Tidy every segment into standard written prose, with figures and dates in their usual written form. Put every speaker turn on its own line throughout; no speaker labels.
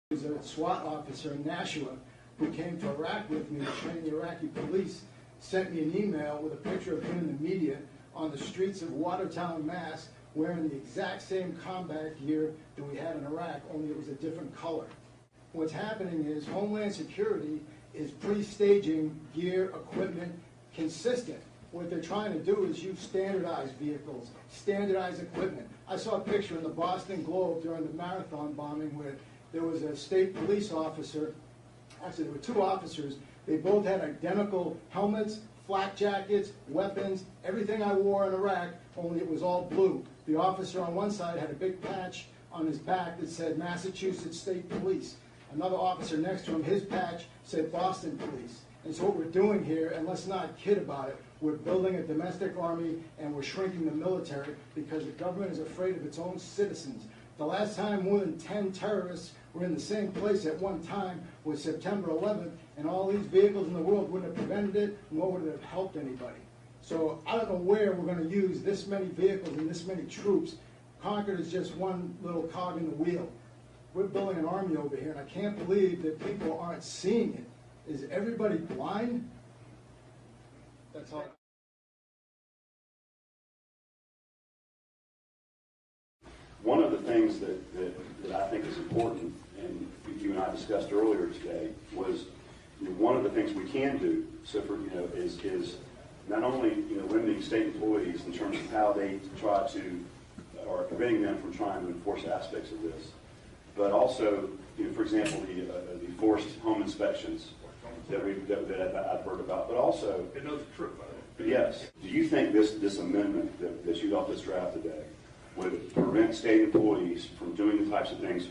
There's a SWAT officer in Nashua who came to Iraq with me to train the Iraqi police, sent me an email with a picture of him in the media on the streets of Watertown, Mass, wearing the exact same combat gear that we had in Iraq, only it was a different color. What's happening is Homeland Security is pre-staging gear, equipment, consistent. What they're trying to do is use standardized vehicles, standardized equipment. I saw a picture in the Boston Globe during the marathon bombing where there was a state police officer, actually there were two officers, they both had identical helmets, flak jackets, weapons, everything I wore in Iraq, only it was all blue. The officer on one side had a big patch on his back that said Massachusetts State Police. Another officer next to him, his patch said Boston Police. And so what we're doing here, and let's not kid about it, we're building a domestic army and we're shrinking the military because the government is afraid of its own citizens. The last time more than 10 terrorists were in the same place at one time was September 11th, and all these vehicles in the world wouldn't have prevented it, nor would it have helped anybody. So I don't know where we're going to use this many vehicles and this many troops. Concord is just one little cog in the wheel. We're building an army over here, and I can't believe that people aren't seeing it. Is everybody blind? That's all.
One of the things that I think is important, and you and I discussed earlier today, was one of the things we can do. So for is not only limiting state employees in terms of how they try to, or preventing them from trying to enforce aspects of this, but also, for example, the forced home inspections that I've heard about, but also.
It knows the truth.
Yes. Do you think this amendment that you got this draft today would prevent state employees from doing the types of things,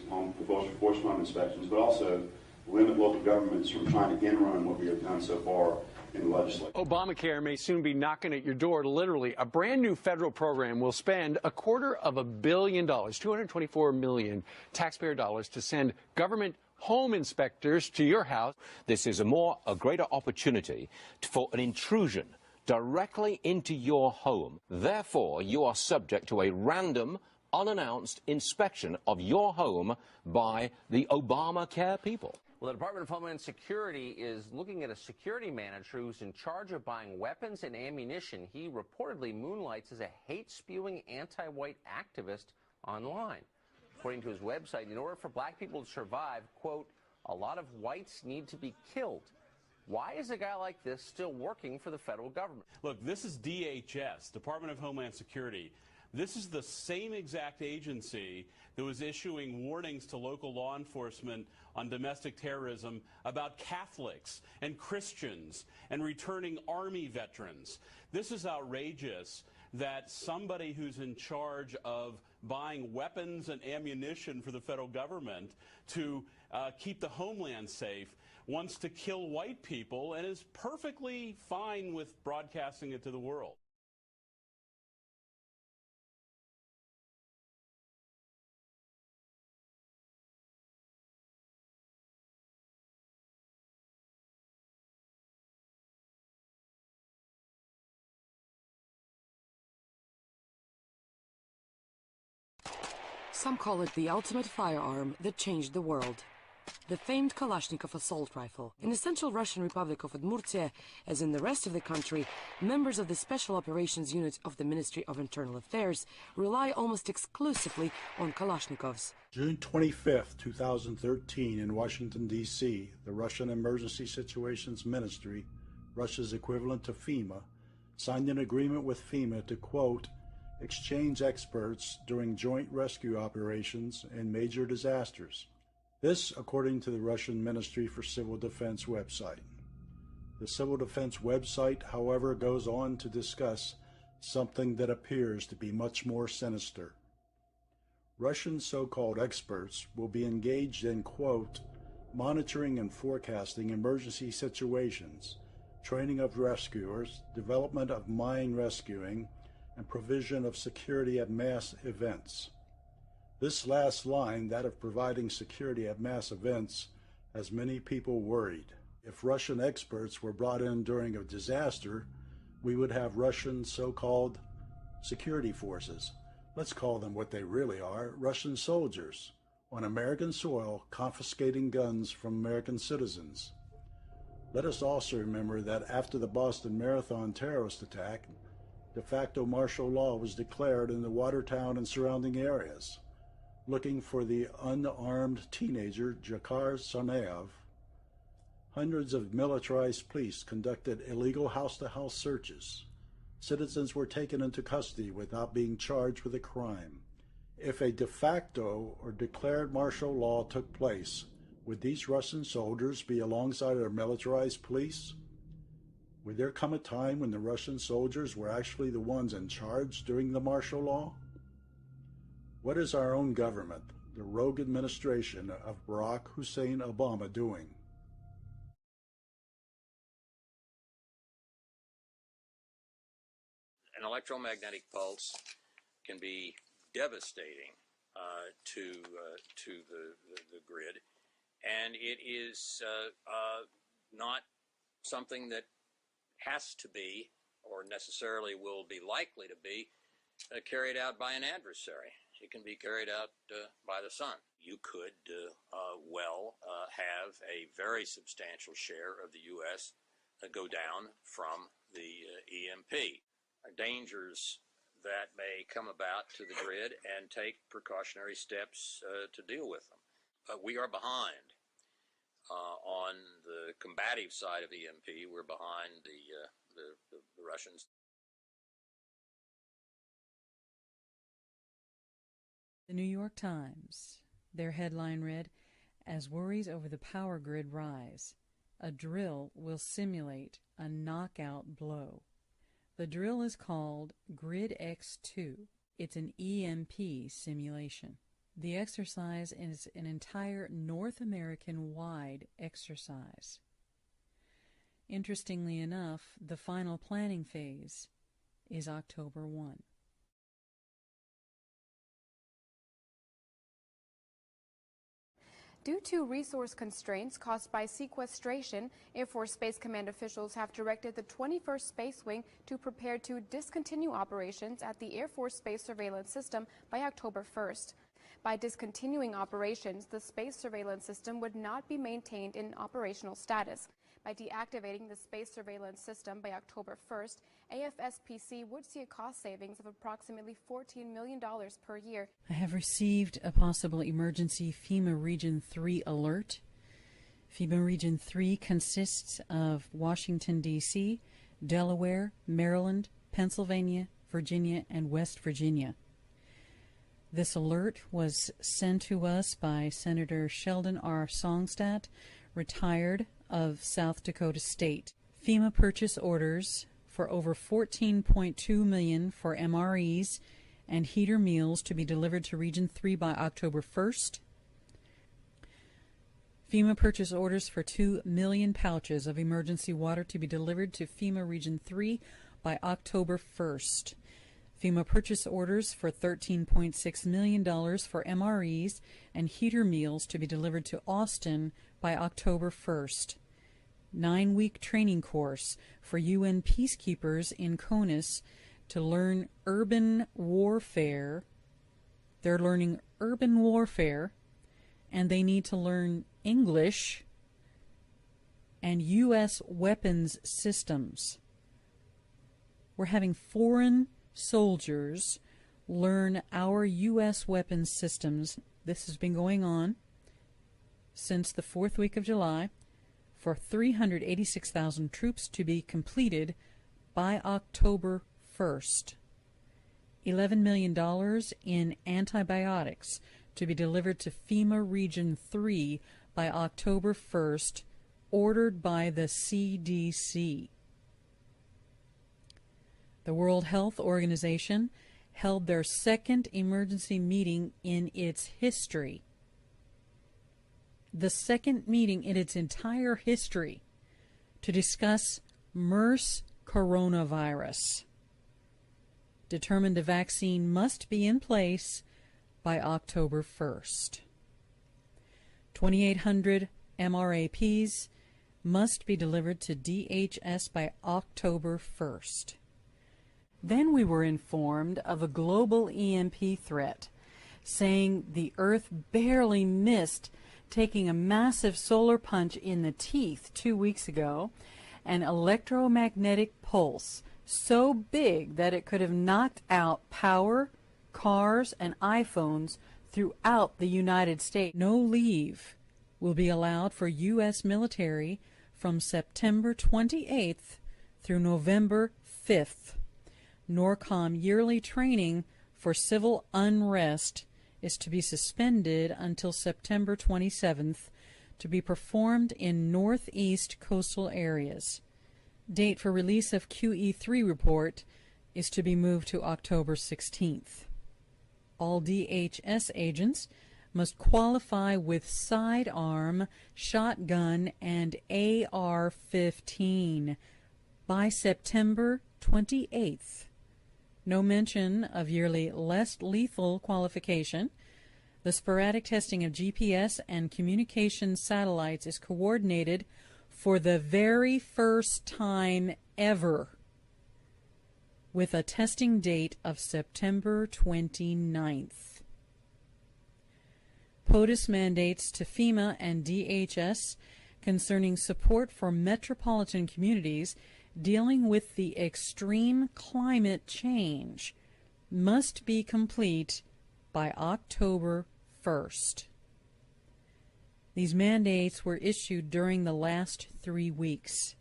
forced home inspections, but also limit local governments from trying to in-run what we have done so far in the legislature?
Obamacare may soon be knocking at your door. Literally, a brand new federal program will spend $250 million, $224 million taxpayer dollars to send government home inspectors to your house.
This is a greater opportunity for an intrusion directly into your home. Therefore, you are subject to a random, unannounced inspection of your home by the Obamacare people.
Well, the Department of Homeland Security is looking at a security manager who's in charge of buying weapons and ammunition. He reportedly moonlights as a hate-spewing anti-white activist online. According to his website, in order for black people to survive, quote, a lot of whites need to be killed. Why is a guy like this still working for the federal government?
Look, this is DHS, Department of Homeland Security. This is the same exact agency that was issuing warnings to local law enforcement on domestic terrorism about Catholics and Christians and returning Army veterans. This is outrageous that somebody who's in charge of buying weapons and ammunition for the federal government to keep the homeland safe wants to kill white people and is perfectly fine with broadcasting it to the world.
Some call it the ultimate firearm that changed the world. The famed Kalashnikov assault rifle. In the Central Russian Republic of Udmurtia, as in the rest of the country, members of the Special Operations Unit of the Ministry of Internal Affairs rely almost exclusively on Kalashnikovs.
June 25, 2013, in Washington, D.C., the Russian Emergency Situations Ministry, Russia's equivalent to FEMA, signed an agreement with FEMA to, quote, exchange experts during joint rescue operations and major disasters. This, according to the Russian Ministry for Civil Defense website. The Civil Defense website, however, goes on to discuss something that appears to be much more sinister. Russian so-called experts will be engaged in, quote, monitoring and forecasting emergency situations, training of rescuers, development of mine rescuing, and provision of security at mass events. This last line, that of providing security at mass events, has many people worried. If Russian experts were brought in during a disaster, we would have Russian so-called security forces. Let's call them what they really are, Russian soldiers, on American soil, confiscating guns from American citizens. Let us also remember that after the Boston Marathon terrorist attack, de facto martial law was declared in the Watertown and surrounding areas. Looking for the unarmed teenager Jakar Sarnaev, hundreds of militarized police conducted illegal house-to-house searches. Citizens were taken into custody without being charged with a crime. If a de facto or declared martial law took place, would these Russian soldiers be alongside their militarized police? Would there come a time when the Russian soldiers were actually the ones in charge during the martial law? What is our own government, the rogue administration of Barack Hussein Obama, doing?
An electromagnetic pulse can be devastating to the grid, and it is not something that has to be or necessarily will be likely to be carried out by an adversary. It can be carried out by the sun. You could have a very substantial share of the U.S. Go down from the EMP. Dangers that may come about to the grid and take precautionary steps to deal with them. We are behind on the combative side of EMP. We're behind the Russians.
The New York Times, their headline read, "As worries over the power grid rise, a drill will simulate a knockout blow." The drill is called Grid X2. It's an EMP simulation. The exercise is an entire North American-wide exercise. Interestingly enough, the final planning phase is October 1.
Due to resource constraints caused by sequestration, Air Force Space Command officials have directed the 21st Space Wing to prepare to discontinue operations at the Air Force Space Surveillance System by October 1st. By discontinuing operations, the space surveillance system would not be maintained in operational status. By deactivating the space surveillance system by October 1st, AFSPC would see a cost savings of approximately $14 million per year.
I have received a possible emergency FEMA Region 3 alert. FEMA Region 3 consists of Washington, D.C., Delaware, Maryland, Pennsylvania, Virginia, and West Virginia. This alert was sent to us by Senator Sheldon R. Songstadt, retired, of South Dakota State. FEMA purchase orders for over $14.2 million for MREs and heater meals to be delivered to Region 3 by October 1st. FEMA purchase orders for 2 million pouches of emergency water to be delivered to FEMA Region 3 by October 1st. FEMA purchase orders for $13.6 million for MREs and heater meals to be delivered to Austin by October 1st. 9-week training course for UN peacekeepers in CONUS to learn urban warfare. They're learning urban warfare, and they need to learn English and U.S. weapons systems. We're having foreign soldiers learn our U.S. weapons systems. This has been going on since the 4th week of July for 386,000 troops to be completed by October 1st. $11 million in antibiotics to be delivered to FEMA Region 3 by October 1st, ordered by the CDC. The World Health Organization held their second emergency meeting in its history. The second meeting in its entire history to discuss MERS coronavirus. Determined a vaccine must be in place by October 1st. 2,800 MRAPs must be delivered to DHS by October 1st. Then we were informed of a global EMP threat. saying the Earth barely missed taking a massive solar punch in the teeth 2 weeks ago, an electromagnetic pulse so big that it could have knocked out power, cars, and iPhones throughout the United States. No leave will be allowed for U.S. military from September 28th through November 5th. NORCOM yearly training for civil unrest is to be suspended until September 27th to be performed in northeast coastal areas. Date for release of QE3 report is to be moved to October 16th. All DHS agents must qualify with sidearm, shotgun, and AR-15 by September 28th. No mention of yearly less lethal qualification. The sporadic testing of GPS and communication satellites is coordinated for the very first time ever, with a testing date of September 29th. POTUS mandates to FEMA and DHS concerning support for metropolitan communities dealing with the extreme climate change must be complete by October 1st. These mandates were issued during the last 3 weeks.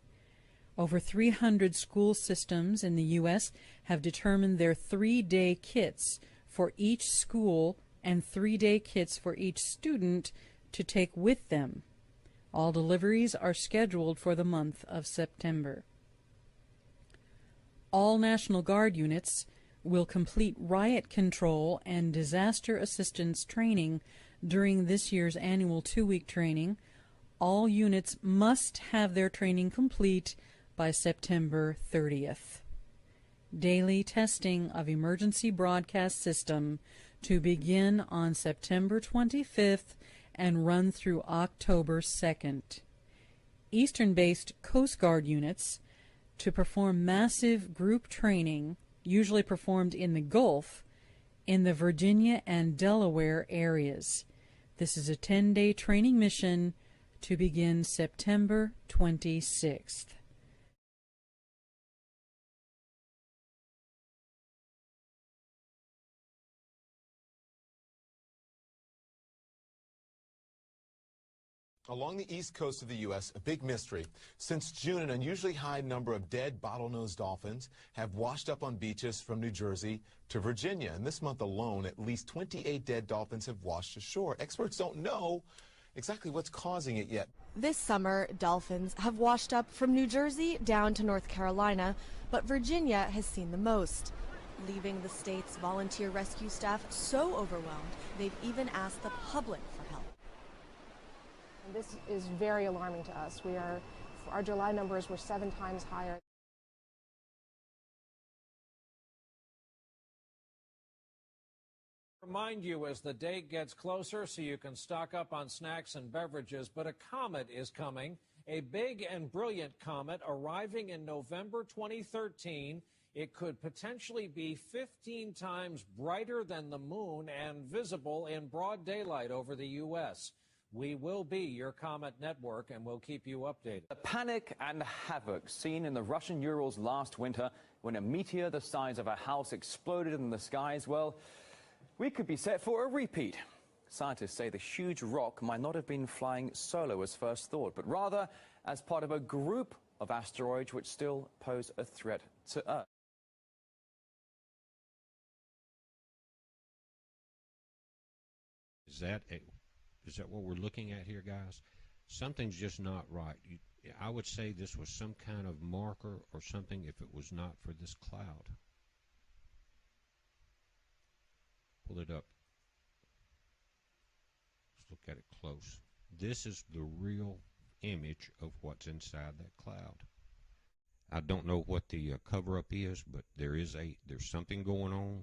Over 300 school systems in the U.S. have determined their 3-day kits for each school and 3-day kits for each student to take with them. All deliveries are scheduled for the month of September. All National Guard units will complete riot control and disaster assistance training during this year's annual 2-week training. All units must have their training complete by September 30th. Daily testing of emergency broadcast system to begin on September 25th and run through October 2nd. Eastern-based Coast Guard units to perform massive group training, usually performed in the Gulf, in the Virginia and Delaware areas. This is a 10-day training mission to begin September 26th.
Along the east coast of the U.S., a big mystery. Since June, an unusually high number of dead bottlenose dolphins have washed up on beaches from New Jersey to Virginia. And this month alone, at least 28 dead dolphins have washed ashore. Experts don't know exactly what's causing it yet.
This summer, dolphins have washed up from New Jersey down to North Carolina, but Virginia has seen the most, leaving the state's volunteer rescue staff so overwhelmed, they've even asked the public for help.
This is very alarming to us. Our July numbers were 7 times higher.
Remind you as the date gets closer so you can stock up on snacks and beverages, but a comet is coming, a big and brilliant comet arriving in November 2013. It could potentially be 15 times brighter than the moon and visible in broad daylight over the U.S. We will be your Comet Network, and we'll keep you updated.
The panic and havoc seen in the Russian Urals last winter when a meteor the size of a house exploded in the skies, well, we could be set for a repeat. Scientists say the huge rock might not have been flying solo as first thought, but rather as part of a group of asteroids which still pose a threat to Earth.
Is that what we're looking at here, guys? Something's just not right. I would say this was some kind of marker or something if it was not for this cloud. Pull it up. Let's look at it close. This is the real image of what's inside that cloud. I don't know what the cover-up is, but there's something going on.